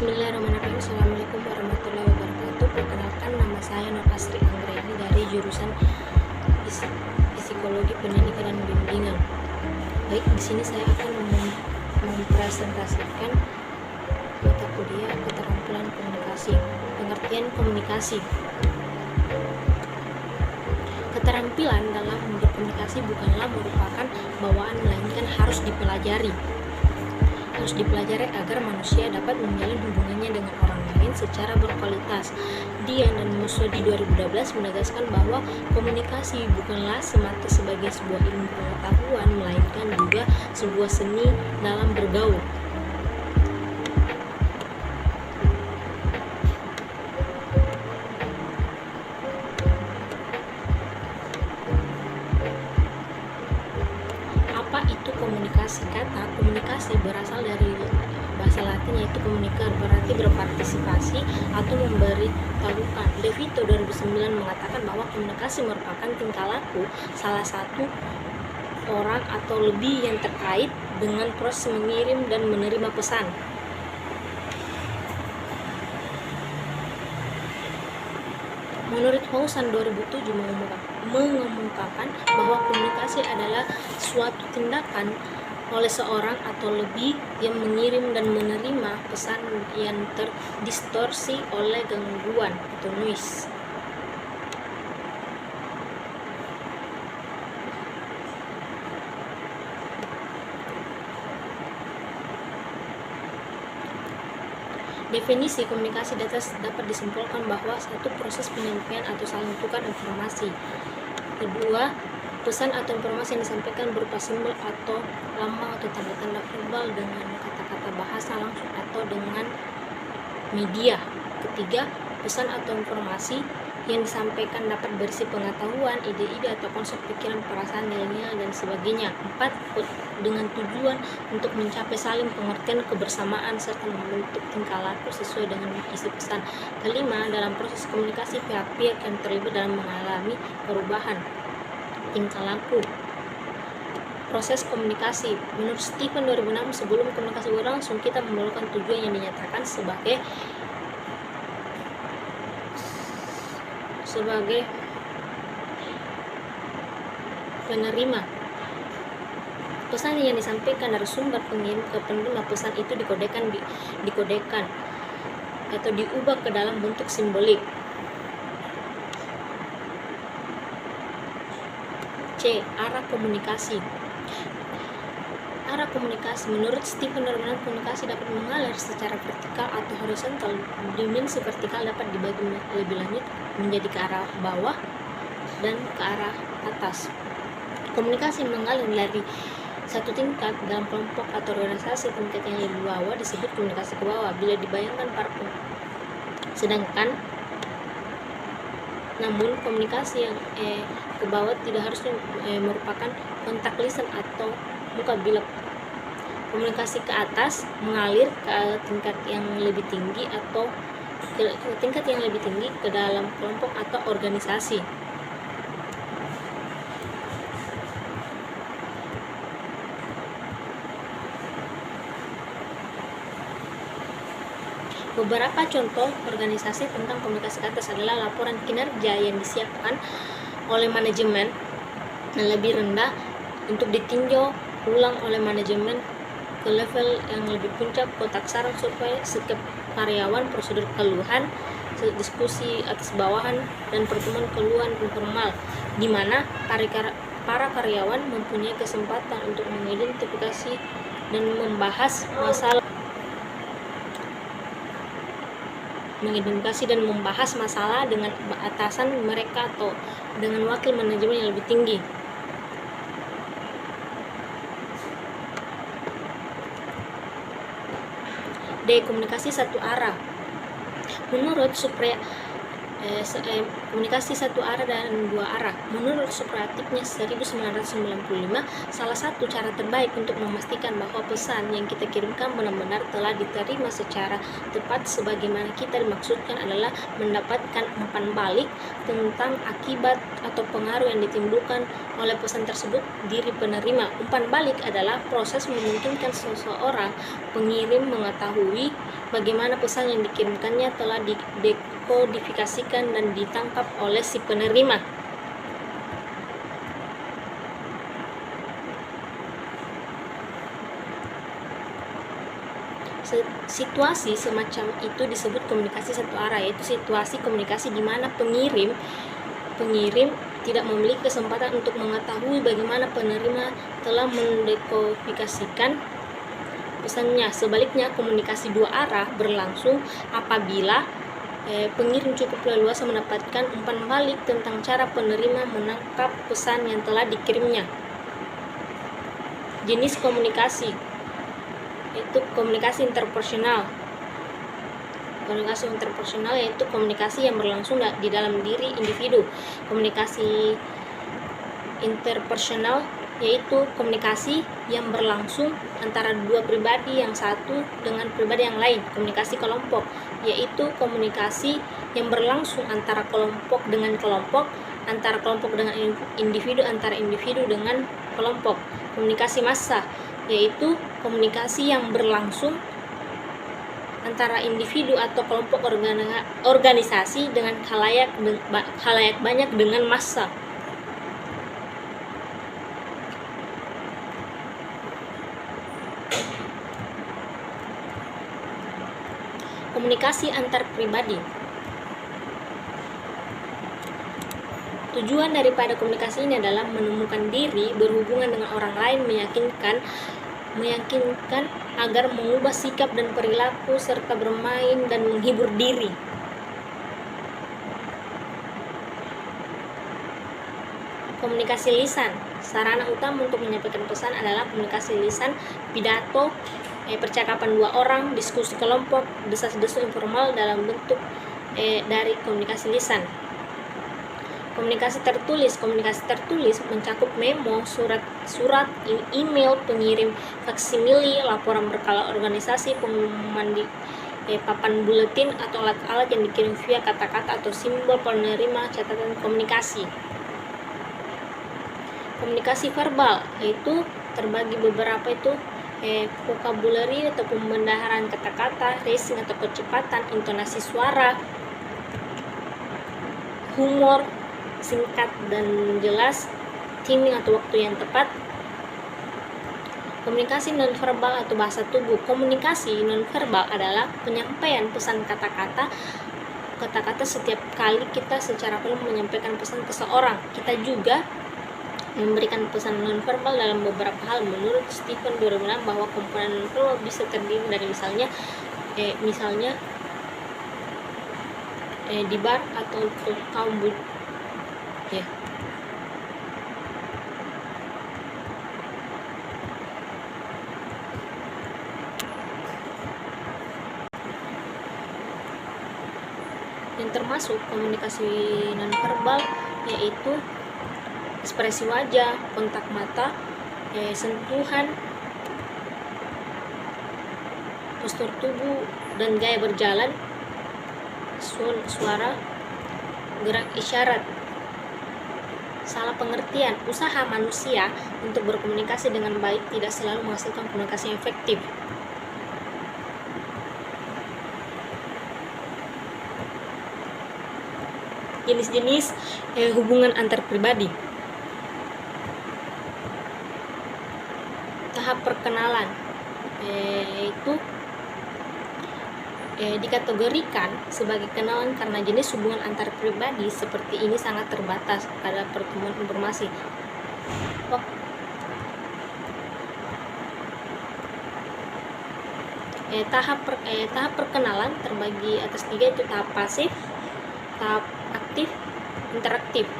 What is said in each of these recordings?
Bismillahirrahmanirrahim. Assalamualaikum warahmatullahi wabarakatuh. Perkenalkan, nama saya Nur Asri Anggreni dari jurusan Psikologi Pendidikan dan Bimbingan. Baik, di sini saya akan mempresentasikan mata kuliah keterampilan komunikasi. Pengertian komunikasi. Keterampilan dalam berkomunikasi bukanlah merupakan bawaan, melainkan harus dipelajari agar manusia dapat menjalin hubungannya dengan orang lain secara berkualitas. Dian dan Musodi 2012 menegaskan bahwa komunikasi bukanlah semata sebagai sebuah ilmu pengetahuan, melainkan juga sebuah seni dalam bergaul. Apa itu komunikasi? Kata komunikasi berasal dari bahasa Latin yaitu communicare, berarti berpartisipasi atau memberitahukan. De Vito 2009 mengatakan bahwa komunikasi merupakan tingkah laku salah satu orang atau lebih yang terkait dengan proses mengirim dan menerima pesan. Menurut Housan 2007 mengemukakan bahwa komunikasi adalah suatu tindakan oleh seorang atau lebih yang mengirim dan menerima pesan yang terdistorsi oleh gangguan atau noise. Definisi komunikasi dapat disimpulkan bahwa satu proses penyampaian atau saling tukar informasi. Kedua, pesan atau informasi yang disampaikan berupa simbol atau lambang atau tanda-tanda verbal dengan kata-kata bahasa langsung atau dengan media. Ketiga, pesan atau informasi yang disampaikan dapat berisi pengetahuan, ide-ide atau konsep pikiran, perasaan, nilai-nilai, dan sebagainya. 4. Dengan tujuan untuk mencapai saling pengertian, kebersamaan, serta membentuk tingkah laku sesuai dengan isi pesan. Kelima, dalam proses komunikasi pihak-pihak yang terlibat dalam mengalami perubahan tingkah laku. Proses komunikasi. Menurut Stephen 2006, sebelum komunikasi berlangsung, kita memerlukan tujuan yang dinyatakan sebagai penerima. Pesan yang disampaikan dari sumber pengirim ke penerima pesan itu dikodekan atau diubah ke dalam bentuk simbolik. C. Arah komunikasi. Arah komunikasi. Menurut Stephen Dorman, komunikasi dapat mengalir secara vertikal atau horizontal. Dimensi vertikal dapat dibagi lebih lanjut menjadi ke arah bawah dan ke arah atas. Komunikasi mengalir dari satu tingkat dalam kelompok atau organisasi, tingkat yang lebih bawah disebut komunikasi ke bawah. Bila dibayangkan namun komunikasi yang ke bawah tidak harus merupakan kontak lisan atau muka. Bila komunikasi ke atas mengalir ke tingkat yang lebih tinggi atau ke dalam kelompok atau organisasi. Beberapa contoh organisasi tentang komunikasi ke atas adalah laporan kinerja yang disiapkan oleh manajemen yang lebih rendah untuk ditinjau ulang oleh manajemen ke level yang lebih puncak, kotak saran survei setiap karyawan, prosedur keluhan, diskusi atas bawahan, dan pertemuan keluhan informal di mana para karyawan mempunyai kesempatan untuk mengidentifikasi dan membahas masalah dengan atasan mereka atau dengan wakil manajemen yang lebih tinggi. D. Komunikasi satu arah. Menurut komunikasi satu arah dan dua arah. Menurut Supratiknya 1995, salah satu cara terbaik untuk memastikan bahwa pesan yang kita kirimkan benar-benar telah diterima secara tepat sebagaimana kita dimaksudkan adalah mendapatkan umpan balik tentang akibat atau pengaruh yang ditimbulkan oleh pesan tersebut diri penerima. Umpan balik adalah proses memungkinkan seseorang pengirim mengetahui bagaimana pesan yang dikirimkannya telah dikodifikasikan dan ditangkap oleh si penerima. Situasi semacam itu disebut komunikasi satu arah, yaitu situasi komunikasi di mana pengirim tidak memiliki kesempatan untuk mengetahui bagaimana penerima telah mendekodifikasikan pesannya. Sebaliknya, komunikasi dua arah berlangsung apabila pengirim cukup leluasa mendapatkan umpan balik tentang cara penerima menangkap pesan yang telah dikirimnya. Jenis komunikasi itu komunikasi interpersonal. Komunikasi interpersonal yaitu komunikasi yang berlangsung di dalam diri individu. Komunikasi interpersonal yaitu komunikasi yang berlangsung antara dua pribadi yang satu dengan pribadi yang lain. Komunikasi kelompok yaitu komunikasi yang berlangsung antara kelompok dengan kelompok, antara kelompok dengan individu, antara individu dengan kelompok. Komunikasi massa yaitu komunikasi yang berlangsung antara individu atau kelompok organisasi dengan khalayak banyak dengan massa. Komunikasi antar pribadi. Tujuan daripada komunikasi ini adalah menemukan diri, berhubungan dengan orang lain, meyakinkan agar mengubah sikap dan perilaku serta bermain dan menghibur diri. Komunikasi lisan. Sarana utama untuk menyampaikan pesan adalah komunikasi lisan, pidato, percakapan dua orang, diskusi kelompok, desas-desus informal dalam bentuk dari komunikasi lisan. Komunikasi tertulis. Komunikasi tertulis mencakup memo, surat, email, pengirim faksimili, laporan berkala organisasi, pengumuman di papan buletin atau alat-alat yang dikirim via kata-kata atau simbol penerima catatan komunikasi. Komunikasi verbal yaitu terbagi beberapa itu vocabulary atau pembendaharaan kata-kata, racing atau kecepatan, intonasi suara, humor, singkat dan jelas, timing atau waktu yang tepat. Komunikasi nonverbal atau bahasa tubuh. Komunikasi nonverbal adalah penyampaian pesan kata-kata setiap kali kita secara penuh menyampaikan pesan ke seorang. Kita juga memberikan pesan nonverbal dalam beberapa hal. Menurut Stephen 2006 bahwa komponen nonverbal bisa terdiri dari misalnya di bar atau kaum ya. Yang termasuk komunikasi nonverbal yaitu ekspresi wajah, kontak mata, sentuhan, postur tubuh dan gaya berjalan, suara, gerak isyarat. Salah pengertian. Usaha manusia untuk berkomunikasi dengan baik tidak selalu menghasilkan komunikasi yang efektif. Jenis-jenis hubungan antar pribadi. Tahap perkenalan yaitu dikategorikan sebagai kenalan karena jenis hubungan antar pribadi seperti ini sangat terbatas pada pertemuan informasi. Tahap perkenalan terbagi atas 3, yaitu tahap pasif, tahap aktif, interaktif.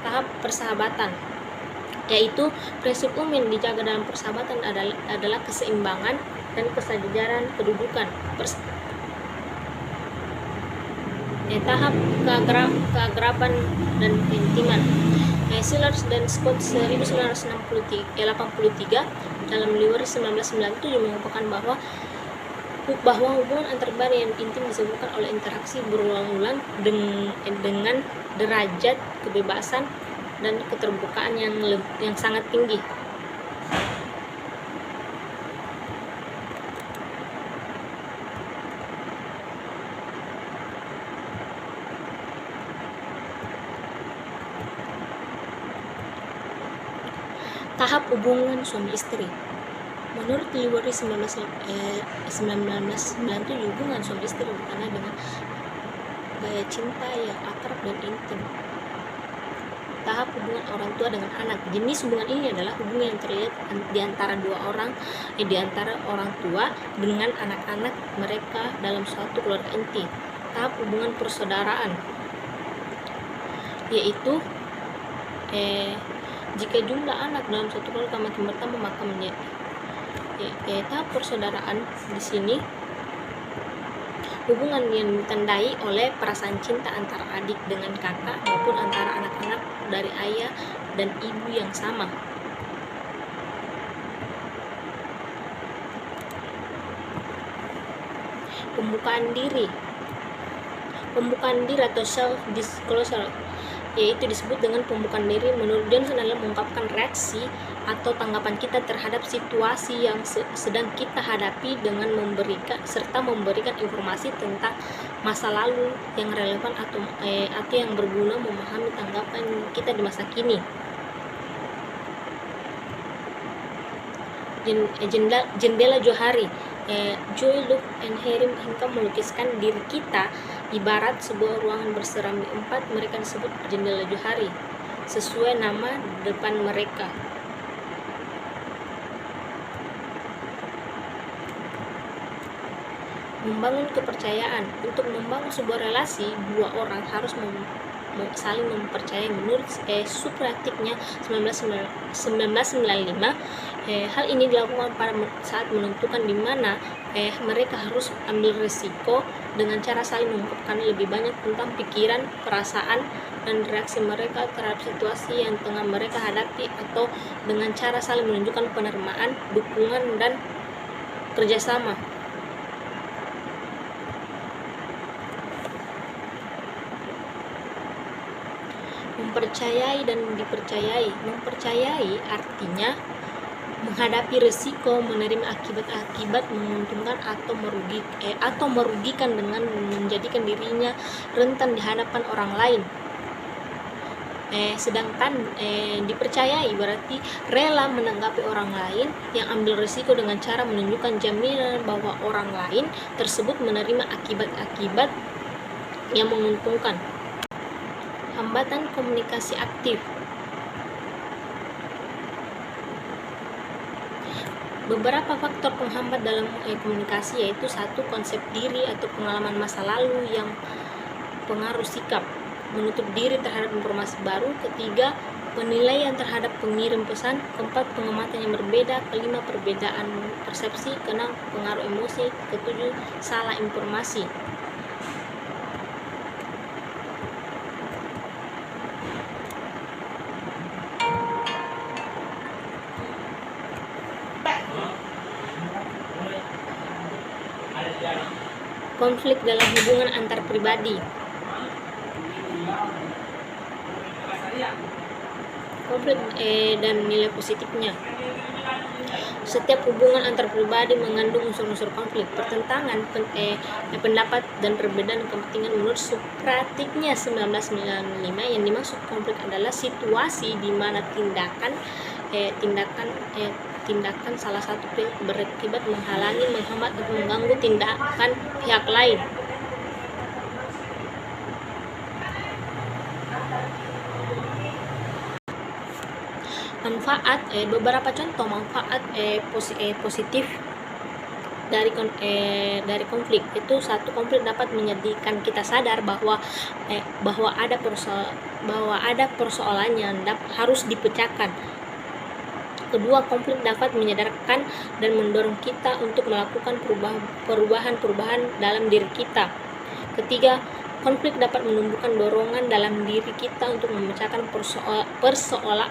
Tahap persahabatan yaitu prinsip umum yang dijaga dalam persahabatan adalah keseimbangan dan kesejajaran kedudukan. Tahap keakraban dan keintiman. Sellers dan Scott 1983 dalam Liwers 1997 mengungkapkan bahwa hubungan antar pribadi yang intim disebabkan oleh interaksi berulang-ulang dengan derajat kebebasan dan keterbukaan yang sangat tinggi. Tahap hubungan suami istri. Menurut Liwari 1997, hubungan suami istri berkaitan dengan gaya cinta yang akrab dan intim. Tahap hubungan orang tua dengan anak. Jenis hubungan ini adalah hubungan yang terlihat di antara di antara orang tua dengan anak-anak mereka dalam suatu keluarga inti. Tahap hubungan persaudaraan, yaitu jika jumlah anak dalam suatu keluarga makin bertambah maka menjadi tahap persaudaraan. Di sini hubungan yang ditandai oleh perasaan cinta antara adik dengan kakak maupun antara anak-anak dari ayah dan ibu yang sama. Pembukaan diri atau self disclosure, yaitu disebut dengan pembukaan diri. Menurut Johnson adalah mengungkapkan reaksi atau tanggapan kita terhadap situasi yang sedang kita hadapi dengan memberikan informasi tentang masa lalu yang relevan atau yang berguna memahami tanggapan kita di masa kini. Jendela Johari, Joy, Luke, and Harry Hinkam melukiskan diri kita ibarat sebuah ruangan berserambi 4. Mereka disebut jendela Johari sesuai nama depan mereka. Membangun kepercayaan. Untuk membangun sebuah relasi, dua orang harus saling mempercayai. Menurut Supratiknya 1995, hal ini dilakukan pada saat menentukan di mana mereka harus ambil risiko dengan cara saling mengungkapkan lebih banyak tentang pikiran, perasaan, dan reaksi mereka terhadap situasi yang tengah mereka hadapi, atau dengan cara saling menunjukkan penerimaan, dukungan, dan kerjasama. Mempercayai dan dipercayai. Mempercayai artinya menghadapi risiko, menerima akibat-akibat menguntungkan atau merugikan dengan menjadikan dirinya rentan di hadapan orang lain. Sedangkan dipercayai berarti rela menanggapi orang lain yang ambil risiko dengan cara menunjukkan jaminan bahwa orang lain tersebut menerima akibat-akibat yang menguntungkan. Hambatan komunikasi aktif. Beberapa faktor penghambat dalam komunikasi yaitu: 1. Konsep diri atau pengalaman masa lalu yang pengaruh sikap, menutup diri terhadap informasi baru. 3. Penilaian terhadap pengirim pesan. 4. Pengamatan yang berbeda. 5. Perbedaan persepsi. 6. Pengaruh emosi. 7. Salah informasi. Konflik dalam hubungan antar pribadi. Konflik dan nilai positifnya. Setiap hubungan antar pribadi mengandung unsur-unsur konflik, pertentangan pendapat, dan perbedaan kepentingan. Menurut Supratiknya 1995, yang dimaksud konflik adalah situasi di mana tindakan salah satu pihak berakibat menghalangi, menghambat, atau mengganggu tindakan pihak lain. Manfaat, beberapa contoh manfaat positif dari konflik itu: 1. Konflik dapat menjadikan kita sadar bahwa ada persoalan yang harus dipecahkan. 2. Konflik dapat menyadarkan dan mendorong kita untuk melakukan perubahan dalam diri kita. 3. Konflik dapat menumbuhkan dorongan dalam diri kita untuk memecahkan persoalan.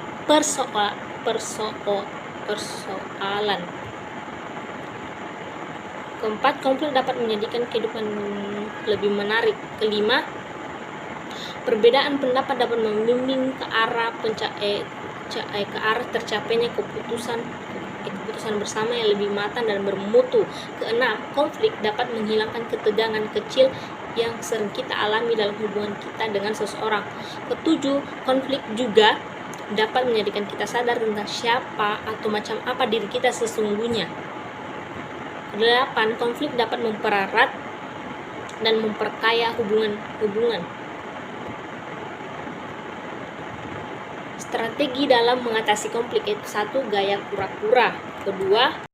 4. Konflik dapat menjadikan kehidupan lebih menarik. 5. Perbedaan pendapat dapat membimbing ke arah tercapainya keputusan bersama yang lebih matang dan bermutu. 6. Konflik dapat menghilangkan ketegangan kecil yang sering kita alami dalam hubungan kita dengan seseorang. 7. Konflik juga dapat menjadikan kita sadar tentang siapa atau macam apa diri kita sesungguhnya. 8. Konflik dapat mempererat dan memperkaya hubungan. Strategi dalam mengatasi konflik yaitu 1. Gaya kura-kura. Kedua,